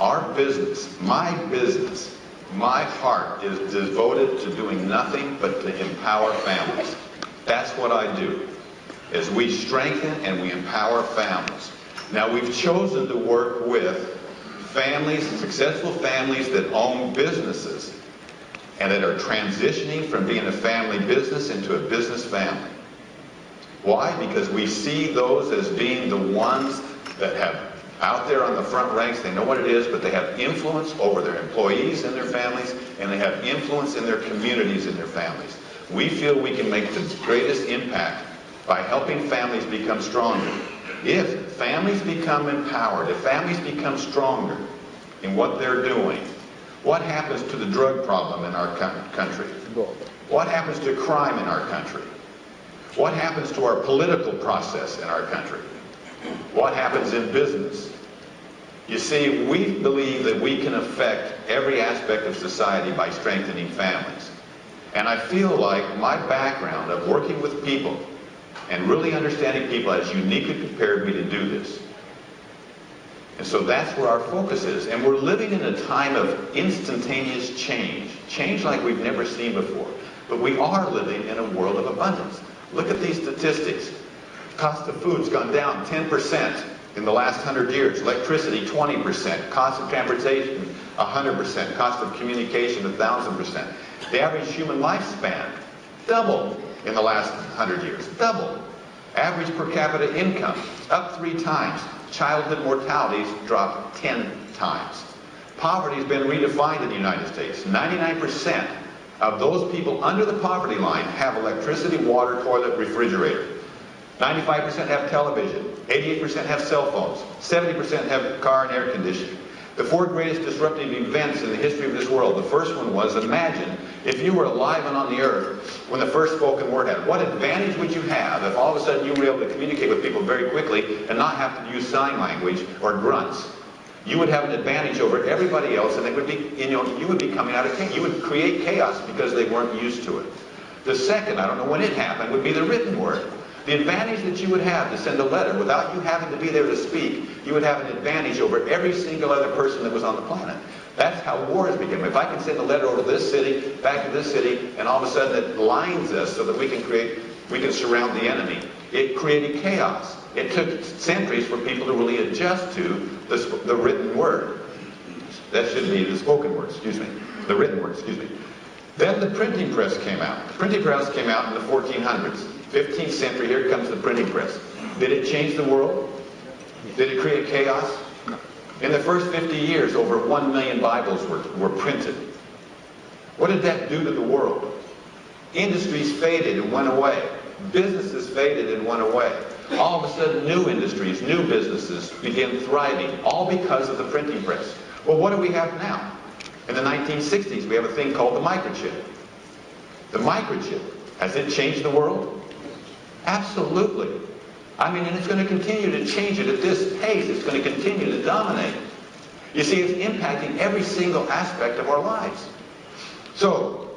Our business, my heart is devoted to doing nothing but to empower families. That's what I do, is we strengthen and we empower families. Now we've chosen to work with families, successful families that own businesses and that are transitioning from being a family business into a business family. Why? Because we see those as being the ones that have out there on the front ranks. They know what it is, but they have influence over their employees and their families, and they have influence in their communities and their families. We feel we can make the greatest impact by helping families become stronger. If families become empowered, if families become stronger in what they're doing, what happens to the drug problem in our country? What happens to crime in our country? What happens to our political process in our country? What happens in business? You see, we believe that we can affect every aspect of society by strengthening families. And I feel like my background of working with people and really understanding people has uniquely prepared me to do this. And so that's where our focus is. And we're living in a time of instantaneous change. Change like we've never seen before. But we are living in a world of abundance. Look at these statistics. Cost of food's gone down 10% in the last 100 years. Electricity, 20%. Cost of transportation, 100%. Cost of communication, 1,000%. The average human lifespan doubled in the last 100 years. Doubled. Average per capita income up 3 times. Childhood mortality's dropped 10 times. Poverty has been redefined in the United States. 99% of those people under the poverty line have electricity, water, toilet, refrigerator. 95% have television, 88% have cell phones, 70% have car and air conditioning. The 4 greatest disruptive events in the history of this world. The first one was, imagine if you were alive and on the earth when the first spoken word happened. What advantage would you have if all of a sudden you were able to communicate with people very quickly and not have to use sign language or grunts? You would have an advantage over everybody else, and it would be, you would be coming out of chaos. You would create chaos because they weren't used to it. The second, I don't know when it happened, would be the written word. The advantage that you would have to send a letter without you having to be there to speak, you would have an advantage over every single other person that was on the planet. That's how wars became. If I can send a letter over to this city, back to this city, and all of a sudden it lines us so that we can surround the enemy, it created chaos. It took centuries for people to really adjust to the written word. That should be the spoken word, excuse me. The written word, excuse me. Then the printing press came out. The printing press came out in the 1400s. 15th century, here comes the printing press. Did it change the world? Did it create chaos? In the first 50 years, over 1 million Bibles were printed. What did that do to the world? Industries faded and went away. Businesses faded and went away. All of a sudden, new industries, new businesses began thriving, all because of the printing press. Well, what do we have now? In the 1960s, we have a thing called the microchip. The microchip, has it changed the world? Absolutely. I mean, and it's going to continue to change it at this pace. It's going to continue to dominate. You see, it's impacting every single aspect of our lives. So,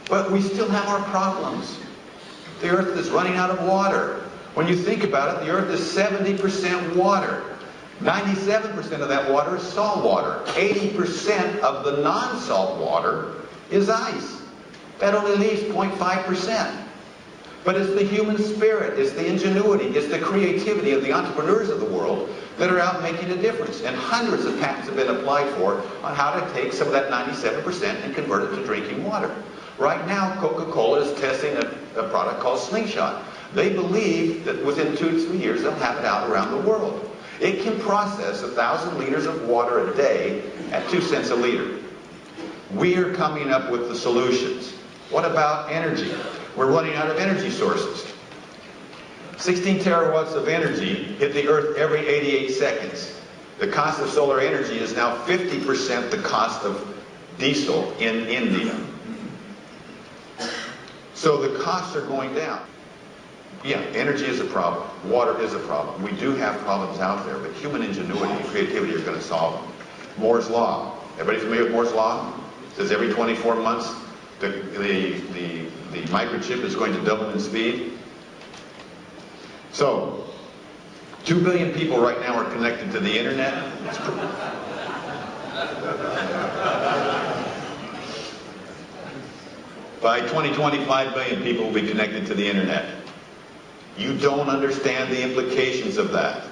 but we still have our problems. The earth is running out of water. When you think about it, the earth is 70% water. 97% of that water is salt water. 80% of the non-salt water is ice. That only leaves 0.5%. But it's the human spirit, it's the ingenuity, it's the creativity of the entrepreneurs of the world that are out making a difference. And hundreds of patents have been applied for on how to take some of that 97% and convert it to drinking water. Right now, Coca-Cola is testing a product called Slingshot. They believe that within 2 to 3 years they'll have it out around the world. It can process 1,000 liters of water a day at 2 cents a liter. We are coming up with the solutions. What about energy? We're running out of energy sources. 16 terawatts of energy hit the earth every 88 seconds. The cost of solar energy is now 50% the cost of diesel in India. So the costs are going down. Yeah, energy is a problem. Water is a problem. We do have problems out there, but human ingenuity and creativity are going to solve them. Moore's Law. Everybody familiar with Moore's Law? It says every 24 months the microchip is going to double in speed. So, 2 billion people right now are connected to the internet. By 2020, 5 billion people will be connected to the internet. You don't understand the implications of that.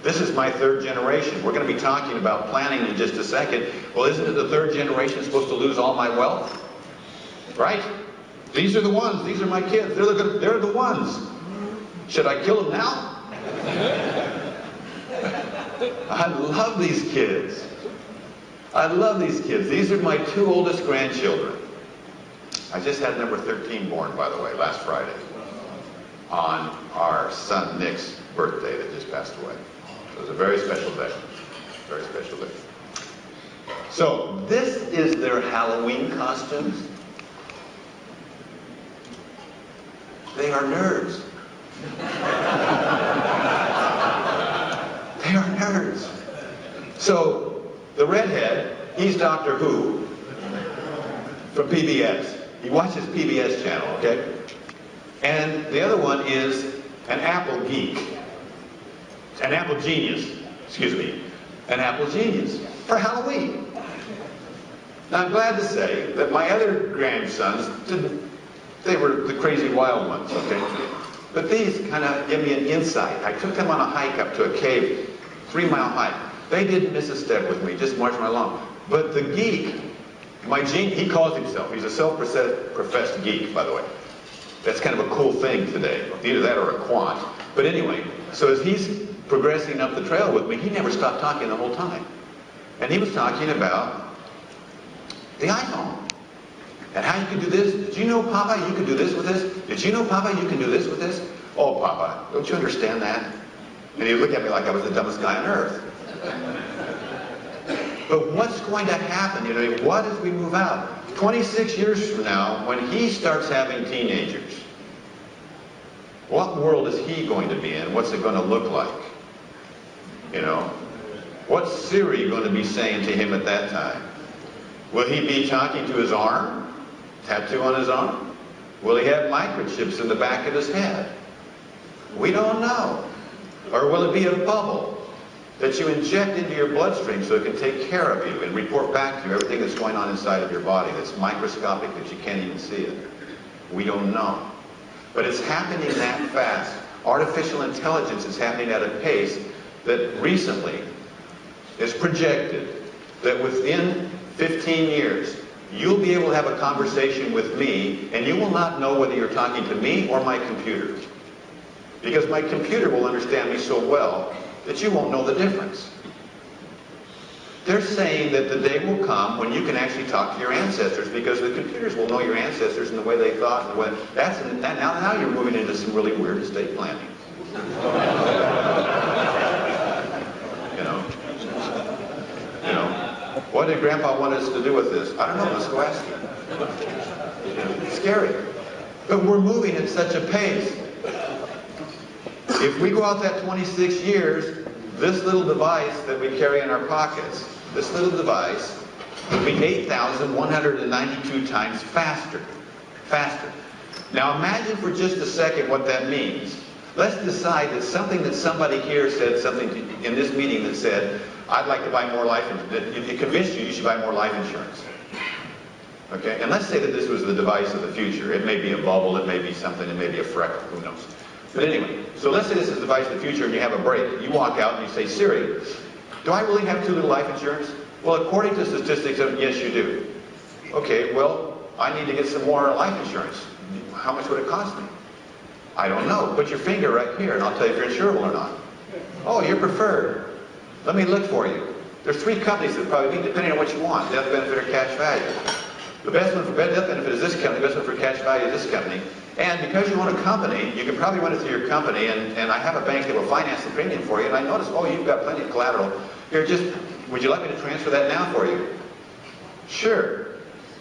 This is my third generation. We're going to be talking about planning in just a second. Well, isn't it the third generation supposed to lose all my wealth? Right? These are the ones. These are my kids. They're the ones. Should I kill them now? I love these kids. I love these kids. These are my 2 oldest grandchildren. I just had number 13 born, by the way, last Friday, on our son Nick's birthday that just passed away. So it was a very special day. Very special day. So this is their Halloween costumes. They are nerds. They are nerds. So the redhead, he's Doctor Who from PBS. He watches PBS channel, okay? And the other one is an Apple geek. An Apple genius, excuse me. An Apple genius for Halloween. Now I'm glad to say that my other grandsons didn't, they were the crazy wild ones, okay? But these kind of give me an insight. I took them on a hike up to a cave, 3-mile hike. They didn't miss a step with me, just marched right along. But the geek, he calls himself, he's a self-professed geek, by the way. That's kind of a cool thing today, either that or a quant. But anyway, so as he's progressing up the trail with me, he never stopped talking the whole time. And he was talking about the iPhone. And how you can do this. Did you know, Papa, you can do this with this? Did you know, Papa, you can do this with this? Oh, Papa, don't you understand that? And he would look at me like I was the dumbest guy on earth. But what's going to happen? You know, what as we move out? 26 years from now, when he starts having teenagers, what world is he going to be in? What's it going to look like? You know? What's Siri going to be saying to him at that time? Will he be talking to his arm? Tattoo on his arm? Will he have microchips in the back of his head? We don't know. Or will it be a bubble that you inject into your bloodstream so it can take care of you and report back to you everything that's going on inside of your body that's microscopic that you can't even see it? We don't know. But it's happening that fast. Artificial intelligence is happening at a pace that recently is projected that within 15 years, you'll be able to have a conversation with me, and you will not know whether you're talking to me or my computer. Because my computer will understand me so well that you won't know the difference. They're saying that the day will come when you can actually talk to your ancestors, because the computers will know your ancestors and the way they thought. And the way, now you're moving into some really weird estate planning. You know, what did Grandpa want us to do with this? I don't know, let's go ask him. It's scary. But we're moving at such a pace. If we go out that 26 years, this little device that we carry in our pockets, this little device, will be 8,192 times faster. Now imagine for just a second what that means. Let's decide that something that somebody here said, something in this meeting that said, I'd like to buy more life insurance. It convinced you should buy more life insurance. Okay? And let's say that this was the device of the future. It may be a bubble, it may be something, it may be a freckle, who knows. But anyway, so let's say this is the device of the future and you have a break. You walk out and you say, Siri, do I really have too little life insurance? Well, according to statistics, yes, you do. Okay, well, I need to get some more life insurance. How much would it cost me? I don't know. Put your finger right here and I'll tell you if you're insurable or not. Oh, you're preferred. Let me look for you. There's 3 companies that probably be, depending on what you want, death benefit or cash value. The best one for death benefit is this company, the best one for cash value is this company. And because you own a company, you can probably run it through your company, and I have a bank that will finance the premium for you, and I notice, oh, you've got plenty of collateral. Here, would you like me to transfer that now for you? Sure.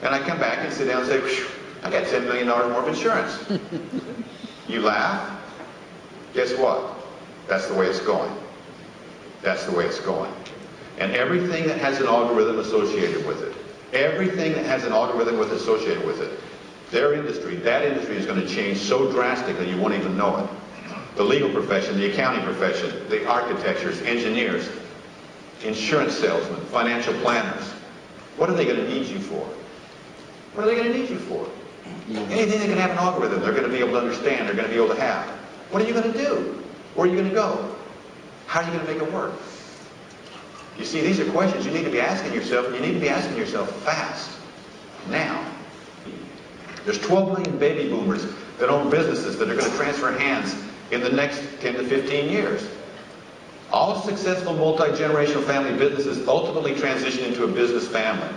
And I come back and sit down and say, I got $10 million more of insurance. You laugh? Guess what? That's the way it's going. That's the way it's going. And everything that has an algorithm associated with it, everything that has an algorithm associated with it, their industry, that industry is going to change so drastically you won't even know it. the legal profession, the accounting profession, the architects, engineers, insurance salesmen, financial planners. What are they going to need you for? What are they going to need you for? Anything that can have an algorithm, they're going to be able to understand, they're going to be able to have. What are you going to do? Where are you going to go? How are you going to make it work? You see, these are questions you need to be asking yourself, and you need to be asking yourself fast, now. There's 12 million baby boomers that own businesses that are going to transfer hands in the next 10 to 15 years. All successful multi-generational family businesses ultimately transition into a business family.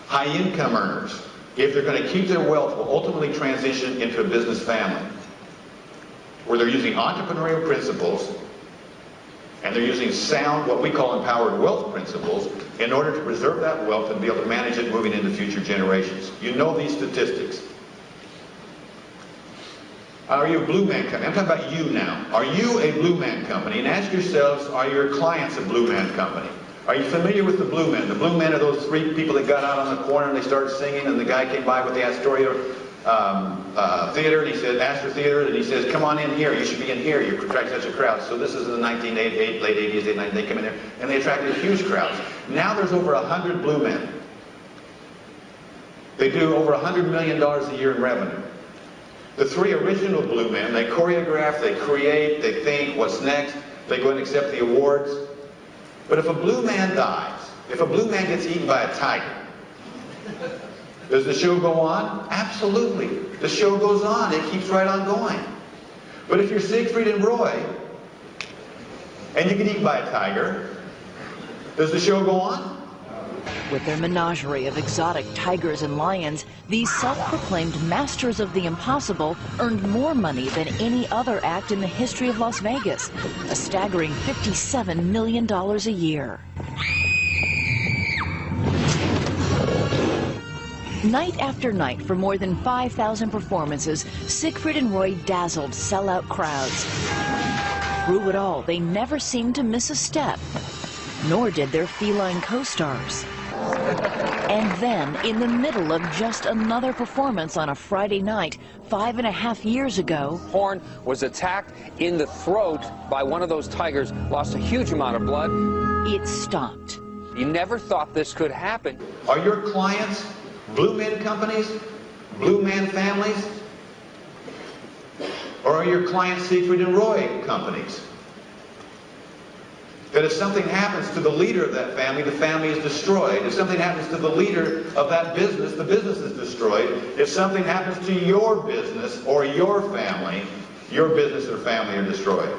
High-income earners, if they're going to keep their wealth, will ultimately transition into a business family, where they're using entrepreneurial principles and they're using sound, what we call empowered wealth principles, in order to preserve that wealth and be able to manage it moving into future generations. You know these statistics. Are you a Blue Man Company? I'm talking about you now. Are you a Blue Man Company? And ask yourselves, are your clients a Blue Man Company? Are you familiar with the Blue Men? The Blue Men are those three people that got out on the corner and they started singing, and the guy came by with the Astoria Theater, and he said, Astor Theater, and he says, come on in here, you should be in here, you attract such a crowd. So this is in the late 80s, they come in there, and they attracted huge crowds. Now there's over 100 Blue Men. They do over $100 million a year in revenue. The three original Blue Men, they choreograph, they create, they think, what's next, they go and accept the awards. But if a Blue Man dies, if a Blue Man gets eaten by a tiger, does the show go on? Absolutely. The show goes on. It keeps right on going. But if you're Siegfried and Roy, and you get eaten by a tiger, does the show go on? With their menagerie of exotic tigers and lions, these self-proclaimed masters of the impossible earned more money than any other act in the history of Las Vegas, a staggering $57 million a year. Night after night, for more than 5,000 performances, Siegfried and Roy dazzled sellout crowds. Through it all, they never seemed to miss a step, nor did their feline co-stars. And then, in the middle of just another performance on a Friday night, 5.5 years ago, Horn was attacked in the throat by one of those tigers, lost a huge amount of blood. it stopped. You never thought this could happen. Are your clients Blue Men companies, Blue Man families? Or are your clients Siegfried and Roy companies? That if something happens to the leader of that family, the family is destroyed. If something happens to the leader of that business, the business is destroyed. If something happens to your business or your family, your business or family are destroyed.